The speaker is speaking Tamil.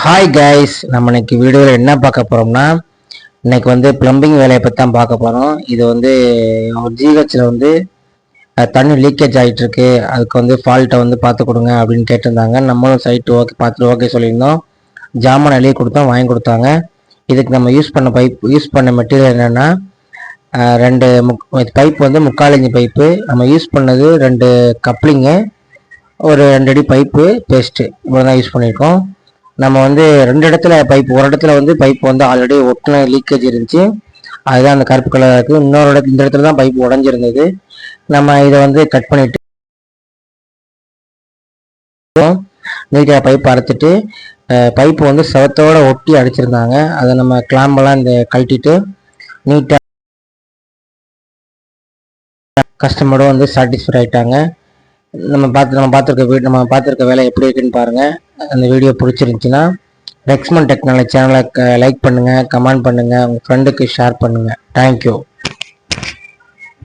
ஹாய் கைஸ், நம்ம இன்னைக்கு வீடியோவில் என்ன பார்க்க போகிறோம்னா, இன்னைக்கு வந்து பிளம்பிங் வேலையை பற்றி தான் பார்க்க போகிறோம். இது வந்து ஒரு ஜிஹெச்சில் வந்து தண்ணி லீக்கேஜ் ஆகிட்டு இருக்கு, அதுக்கு வந்து ஃபால்ட்டை வந்து பார்த்து கொடுங்க அப்படின்னு கேட்டிருந்தாங்க. நம்மளும் சைட்டு ஓகே பார்த்துட்டு ஓகே சொல்லியிருந்தோம். ஜாமான் எழுதி கொடுத்தோம், வாங்கி கொடுத்தாங்க. இதுக்கு நம்ம யூஸ் பண்ண மெட்டீரியல் என்னென்னா, ரெண்டு பைப் வந்து 3/4 இன்ச் பைப்பு, நம்ம யூஸ் பண்ணது 2 கப்ளிங்கு, ஒரு 2 அடி பைப்பு பேஸ்ட்டு, இவ்வளோ தான் யூஸ் பண்ணியிருக்கோம். நம்ம வந்து 2 இடத்துல பைப், ஒரு இடத்துல வந்து பைப் வந்து ஆல்ரெடி ஒட்டின லீக்கேஜ் இருந்துச்சு, அதுதான் அந்த கருப்பு கலர் இருக்குது. இன்னொரு இந்த இடத்துல தான் பைப் உடஞ்சிருந்தது. நம்ம இதை வந்து கட் பண்ணிட்டு நீட்டாக பைப் அறுத்துட்டு, பைப்பு வந்து செவத்தோட ஒட்டி அடிச்சிருந்தாங்க. அதை நம்ம கிளாம்பெல்லாம் இந்த கழட்டிட்டு நீட்டாக கஸ்டமரும் வந்து சாட்டிஸ்ஃபைட் ஆகிட்டாங்க. நம்ம பார்த்துருக்க வேலை எப்படி இருக்குன்னு பாருங்கள். அந்த வீடியோ பிடிச்சிருந்துச்சின்னா ரெக்ஸ்மன் டெக்னாலஜி சேனலை லைக் பண்ணுங்கள், கமெண்ட் பண்ணுங்கள், உங்கள் ஃப்ரெண்டுக்கு ஷேர் பண்ணுங்கள். தேங்க்யூ.